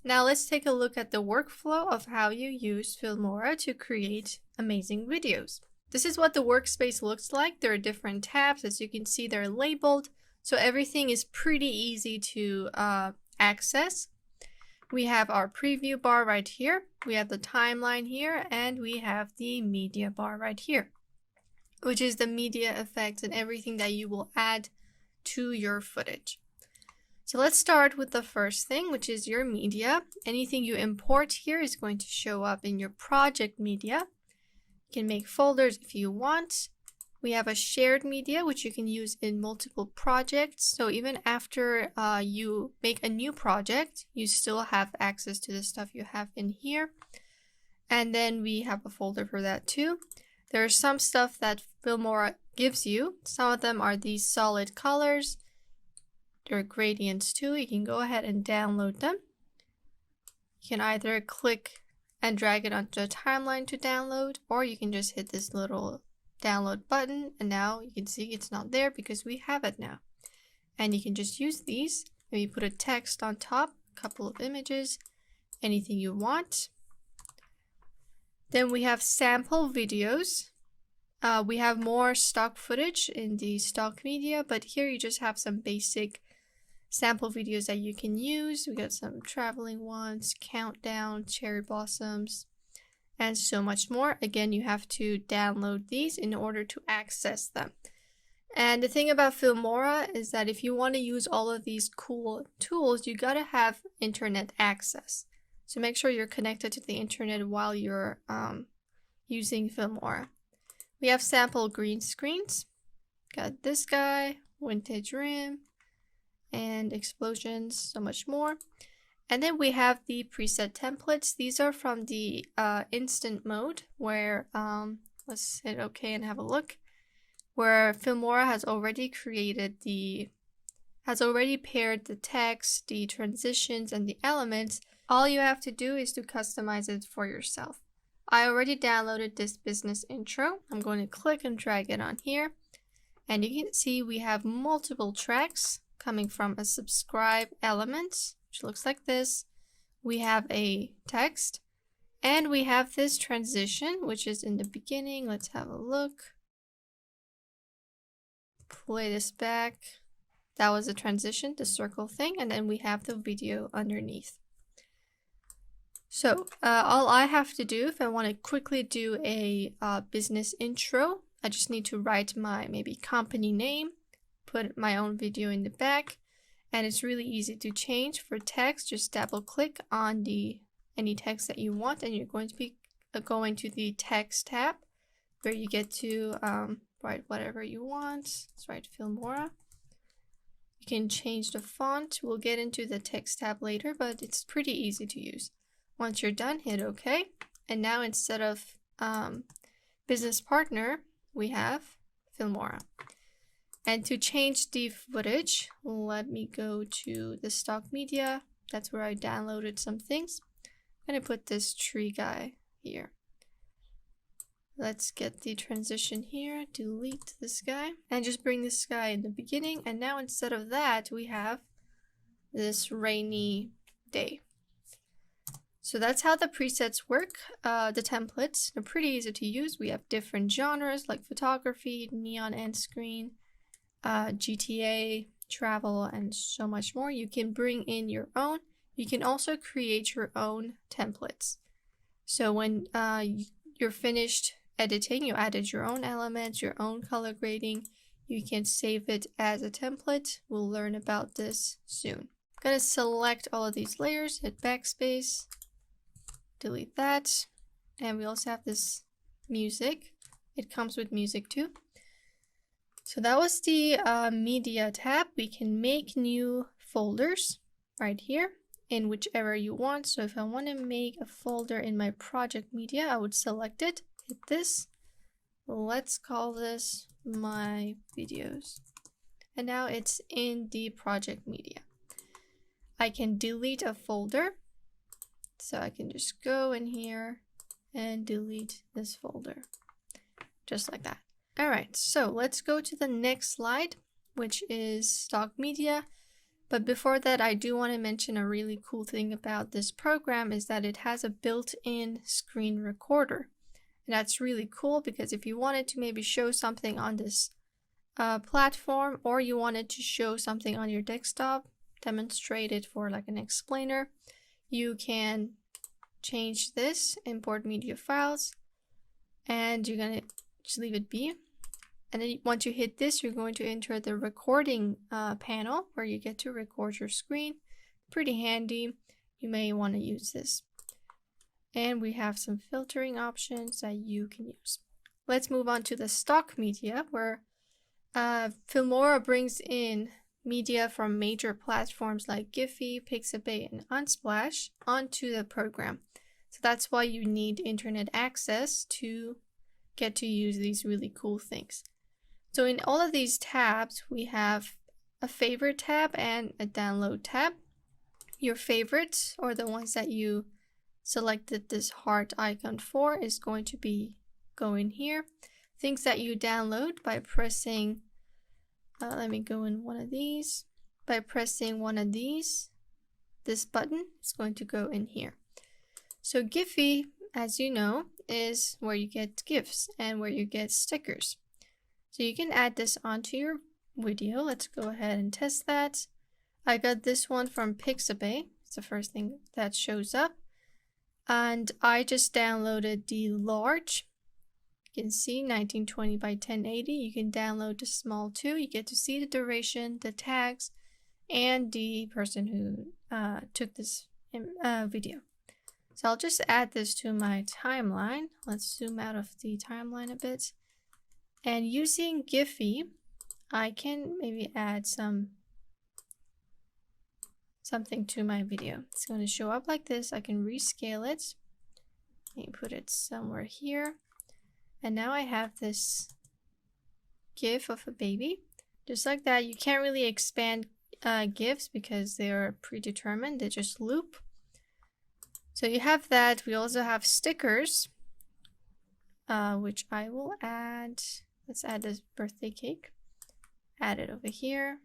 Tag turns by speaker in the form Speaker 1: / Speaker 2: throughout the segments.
Speaker 1: Now let's take a look at the workflow of how you use Filmora to create amazing videos. This is what the workspace looks like. There are different tabs. As you can see, they're labeled. So everything is pretty easy to access. We have our preview bar right here. We have the timeline here, and we have the media bar right here, which is the media effects and everything that you will add to your footage. So let's start with the first thing, which is your media. Anything you import here is going to show up in your project media. You can make folders if you want. We have a shared media, which you can use in multiple projects. So even after you make a new project, you still have access to the stuff you have in here. And then we have a folder for that too. There's some stuff that Filmora gives you. Some of them are these solid colors. There are gradients too. You can go ahead and download them. You can either click and drag it onto the timeline to download, or you can just hit this little download button, and now you can see it's not there because we have it now. And you can just use these. Maybe put a text on top, a couple of images, anything you want. Then we have sample videos. We have more stock footage in the stock media, but here you just have some basic sample videos that you can use. We got some traveling ones, countdown, cherry blossoms, and so much more. Again, you have to download these in order to access them. And the thing about Filmora is that if you want to use all of these cool tools, you gotta have internet access. So make sure you're connected to the internet while you're using Filmora. We have sample green screens. Got this guy, vintage rim, and explosions, so much more. And then we have the preset templates. These are from the instant mode where let's hit OK and have a look, where Filmora has already paired the text, the transitions, and the elements. All you have to do is to customize it for yourself. I already downloaded this business intro. I'm going to click and drag it on here, and you can see we have multiple tracks coming from a subscribe element, which looks like this. We have a text, and we have this transition, which is in the beginning. Let's have a look. Play this back. That was a transition, the circle thing, and then we have the video underneath. So all I have to do if I want to quickly do a business intro, I just need to write my maybe company name, put my own video in the back, and it's really easy to change. For text, just double click on any text that you want, and you're going to be going to the text tab where you get to write whatever you want. Let's write Filmora. You can change the font. We'll get into the text tab later, but it's pretty easy to use. Once you're done, hit OK. And now instead of business partner, we have Filmora. And to change the footage, let me go to the stock media. That's where I downloaded some things. I'm going to put this tree guy here. Let's get the transition here, delete this guy, and just bring this guy in the beginning. And now instead of that, we have this rainy day. So that's how the presets work. The templates are pretty easy to use. We have different genres like photography, neon end screen, GTA, travel, and so much more. You can bring in your own. You can also create your own templates. So when you're finished editing, you added your own elements, your own color grading, you can save it as a template. We'll learn about this soon. I'm going to select all of these layers, hit backspace, delete that, and we also have this music. It comes with music too. So that was the media tab. We can make new folders right here in whichever you want. So if I want to make a folder in my project media, I would select it, hit this. Let's call this my videos. And now it's in the project media. I can delete a folder. So I can just go in here and delete this folder, just like that. All right, so let's go to the next slide, which is stock media. But before that, I do want to mention a really cool thing about this program is that it has a built-in screen recorder. And that's really cool because if you wanted to maybe show something on this platform, or you wanted to show something on your desktop, demonstrate it for like an explainer, you can change this, import media files, and you're going to just leave it be. And then once you hit this, you're going to enter the recording panel where you get to record your screen. Pretty handy. You may want to use this. And we have some filtering options that you can use. Let's move on to the stock media, where Filmora brings in media from major platforms like Giphy, Pixabay, and Unsplash onto the program. So that's why you need internet access to get to use these really cool things. So in all of these tabs, we have a favorite tab and a download tab. Your favorites, or the ones that you selected this heart icon for, is going to be going here. Things that you download by pressing, let me go in one of these. By pressing one of these, this button is going to go in here. So Giphy, as you know, is where you get GIFs and where you get stickers. So you can add this onto your video. Let's go ahead and test that. I got this one from Pixabay. It's the first thing that shows up. And I just downloaded the large. You can see 1920 by 1080. You can download the small too. You get to see the duration, the tags, and the person who took this video. So I'll just add this to my timeline. Let's zoom out of the timeline a bit. And using Giphy, I can maybe add something to my video. It's going to show up like this. I can rescale it. Maybe put it somewhere here. And now I have this GIF of a baby. Just like that. You can't really expand GIFs because they're predetermined. They just loop. So you have that. We also have stickers, which I will add. Let's add this birthday cake. Add it over here.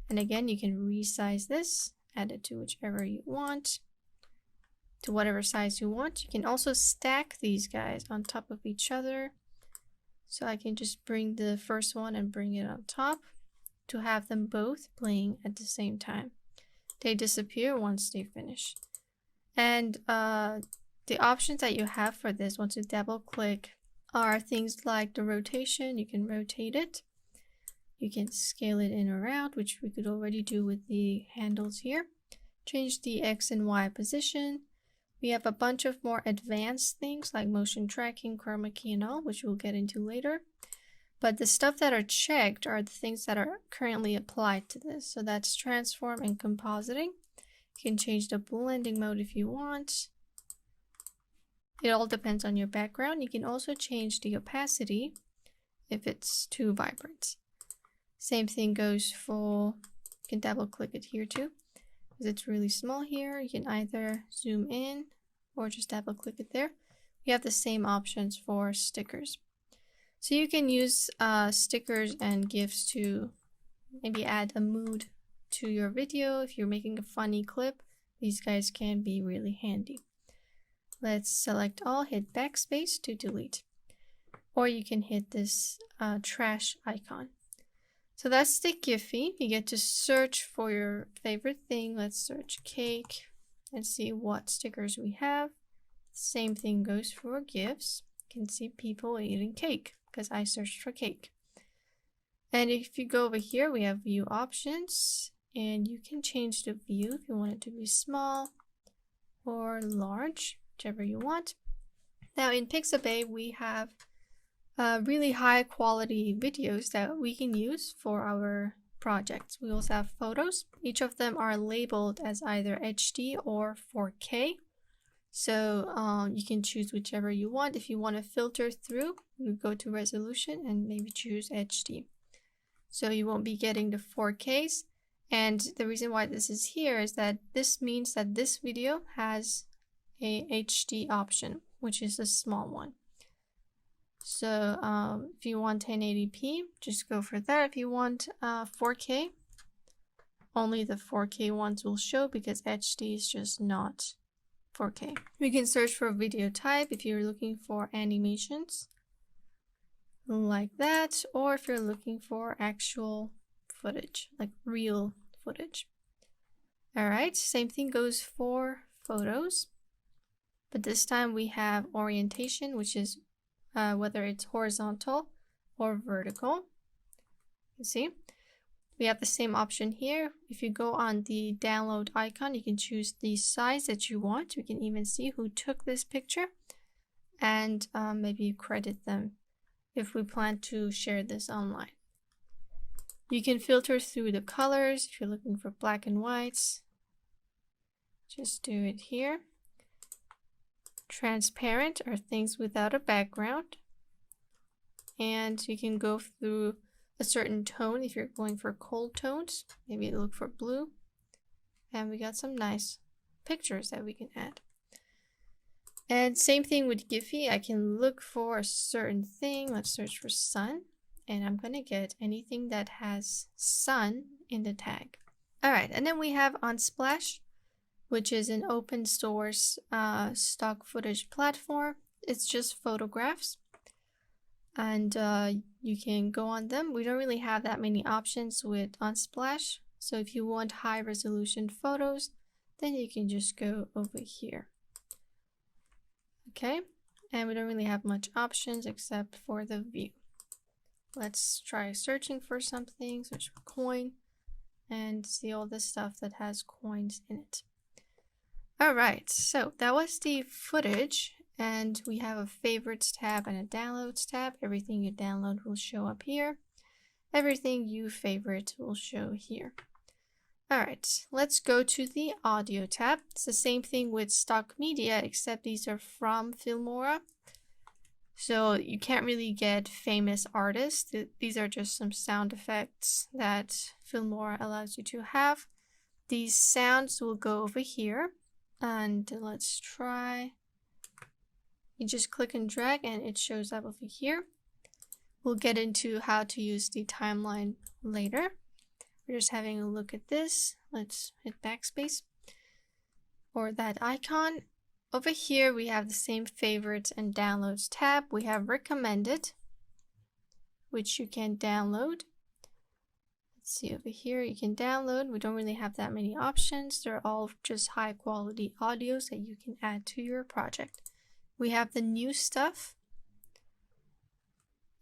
Speaker 1: And again, you can resize this, add it to whichever you want, to whatever size you want. You can also stack these guys on top of each other. So I can just bring the first one and bring it on top to have them both playing at the same time. They disappear once they finish. And the options that you have for this, once you double click, are things like the rotation. You can rotate it. You can scale it in or out, which we could already do with the handles here. Change the X and Y position. We have a bunch of more advanced things like motion tracking, chroma key, and all, which we'll get into later. But the stuff that are checked are the things that are currently applied to this. So that's transform and compositing. You can change the blending mode if you want. It all depends on your background. You can also change the opacity if it's too vibrant. Same thing goes for, you can double click it here too, because it's really small here. You can either zoom in or just double click it there. We have the same options for stickers. So you can use stickers and GIFs to maybe add a mood to your video. If you're making a funny clip, these guys can be really handy. Let's select all, hit backspace to delete. Or you can hit this trash icon. So that's the Giphy. You get to search for your favorite thing. Let's search cake and see what stickers we have. Same thing goes for GIFs. You can see people eating cake because I searched for cake. And if you go over here, we have view options, and you can change the view if you want it to be small or large, whichever you want. Now in Pixabay, we have really high quality videos that we can use for our projects. We also have photos. Each of them are labeled as either HD or 4K. So you can choose whichever you want. If you want to filter through, you go to resolution and maybe choose HD. So you won't be getting the 4Ks. And the reason why this is here is that this means that this video has a HD option, which is a small one. So if you want 1080p, just go for that. If you want 4K, only the 4K ones will show because HD is just not 4K. We can search for video type if you're looking for animations like that, or if you're looking for actual footage, like real footage. Alright, same thing goes for photos, but this time we have orientation, which is whether it's horizontal or vertical. You see, we have the same option here. If you go on the download icon, you can choose the size that you want. We can even see who took this picture and maybe credit them if we plan to share this online. You can filter through the colors if you're looking for black and whites. Just do it here. Transparent are things without a background. And you can go through a certain tone if you're going for cold tones. Maybe look for blue. And we got some nice pictures that we can add. And same thing with Giphy. I can look for a certain thing. Let's search for sun. And I'm going to get anything that has sun in the tag. Alright, and then we have Unsplash, which is an open source stock footage platform. It's just photographs. And you can go on them. We don't really have that many options with Unsplash. So if you want high resolution photos, then you can just go over here. Okay, and we don't really have much options except for the view. Let's try searching for something, search for coin, and see all the stuff that has coins in it. Alright, so that was the footage, and we have a favorites tab and a downloads tab. Everything you download will show up here. Everything you favorite will show here. Alright, let's go to the audio tab. It's the same thing with stock media, except these are from Filmora. So you can't really get famous artists. These are just some sound effects that Filmora allows you to have. These sounds will go over here. And let's try. You just click and drag and it shows up over here. We'll get into how to use the timeline later. We're just having a look at this. Let's hit backspace or that icon. Over here we have the same favorites and downloads tab. We have recommended, which you can download. Let's see over here, you can download. We don't really have that many options. They're all just high quality audios that you can add to your project. We have the new stuff.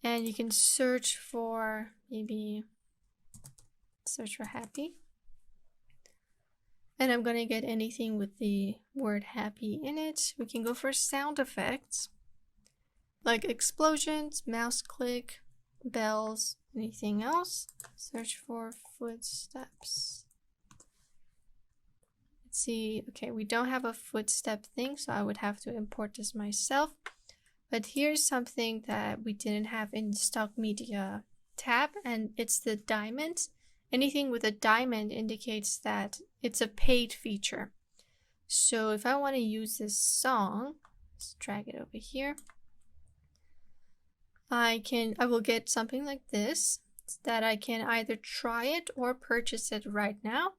Speaker 1: And you can search for maybe search for happy, and I'm gonna get anything with the word happy in it. We can go for sound effects like explosions, mouse click, bells, anything else. Search for footsteps. Let's see. Okay, we don't have a footstep thing, so I would have to import this myself. But here's something that we didn't have in the stock media tab, and it's the diamond. Anything with a diamond indicates that it's a paid feature. So if I want to use this song, let's drag it over here. I will get something like this that I can either try it or purchase it right now.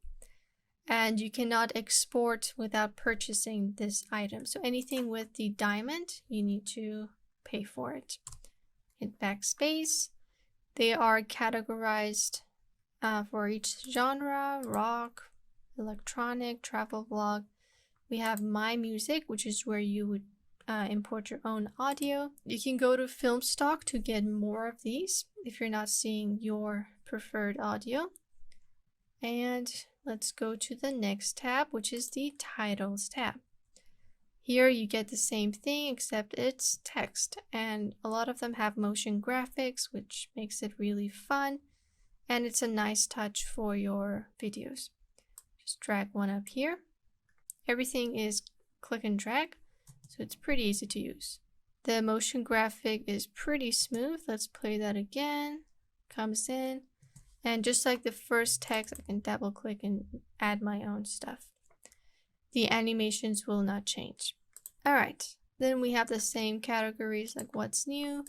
Speaker 1: And you cannot export without purchasing this item. So anything with the diamond, you need to pay for it. Hit backspace. They are categorized for each genre: rock, electronic, travel vlog. We have My Music, which is where you would import your own audio. You can go to Film Stock to get more of these if you're not seeing your preferred audio. And let's go to the next tab, which is the Titles tab. Here you get the same thing except it's text, and a lot of them have motion graphics, which makes it really fun. And it's a nice touch for your videos. Just drag one up here. Everything is click and drag, so it's pretty easy to use. The motion graphic is pretty smooth. Let's play that again. Comes in, and just like the first text, I can double click and add my own stuff. The animations will not change. Alright, then we have the same categories like what's new,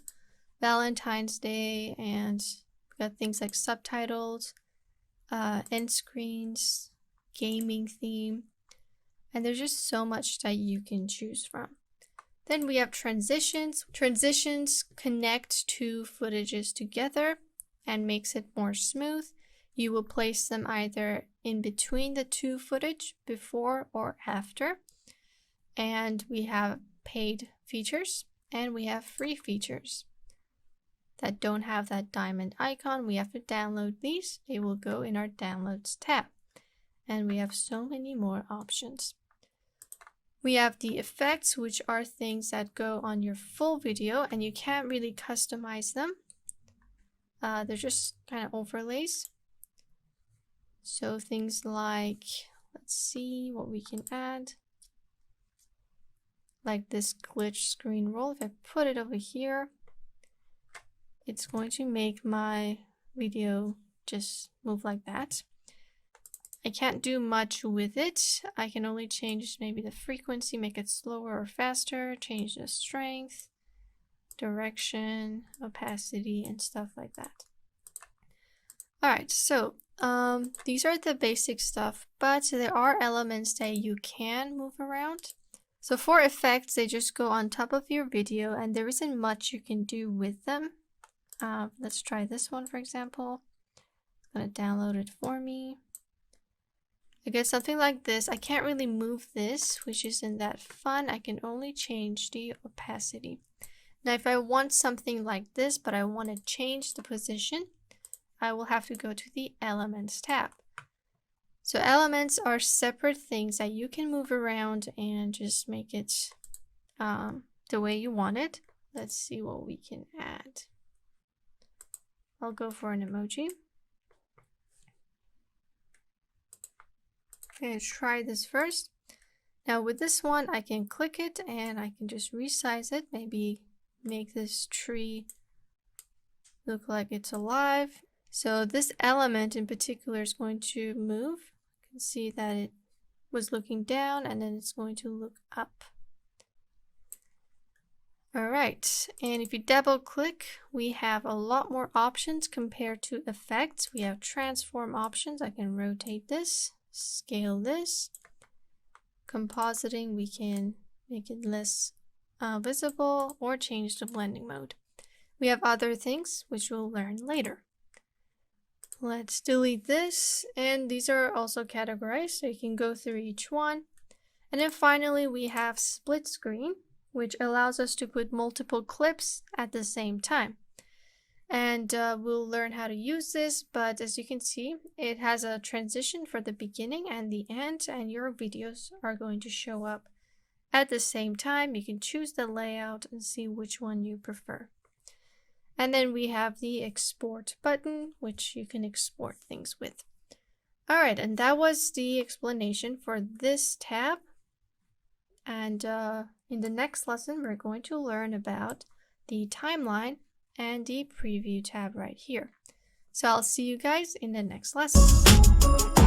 Speaker 1: Valentine's Day, and got things like subtitles, end screens, gaming theme, and there's just so much that you can choose from. Then we have transitions. Transitions connect two footages together and makes it more smooth. You will place them either in between the two footage, before or after. And we have paid features and we have free features that don't have that diamond icon. We have to download these. They will go in our downloads tab. And we have so many more options. We have the effects, which are things that go on your full video and you can't really customize them. They're just kind of overlays. So things like, let's see what we can add. Like this glitch screen roll. If I put it over here, it's going to make my video just move like that. I can't do much with it. I can only change maybe the frequency, make it slower or faster, change the strength, direction, opacity, and stuff like that. Alright, so these are the basic stuff, but there are elements that you can move around. So for effects, they just go on top of your video and there isn't much you can do with them. Let's try this one, for example. It's going to download it for me. I guess something like this. I can't really move this, which isn't that fun. I can only change the opacity. Now, if I want something like this, but I want to change the position, I will have to go to the Elements tab. So elements are separate things that you can move around and just make it the way you want it. Let's see what we can add. I'll go for an emoji. Okay, try this first. Now with this one, I can click it and I can just resize it. Maybe make this tree look like it's alive. So this element in particular is going to move. You can see that it was looking down and then it's going to look up. Alright, and if you double click, we have a lot more options compared to effects. We have transform options. I can rotate this, scale this. Compositing, we can make it less visible or change the blending mode. We have other things which we'll learn later. Let's delete this, and these are also categorized so you can go through each one. And then finally we have split screen, which allows us to put multiple clips at the same time. And we'll learn how to use this, but as you can see, it has a transition for the beginning and the end, and your videos are going to show up at the same time. You can choose the layout and see which one you prefer. And then we have the export button, which you can export things with. Alright, and that was the explanation for this tab. And in the next lesson, we're going to learn about the timeline and the preview tab right here. So I'll see you guys in the next lesson.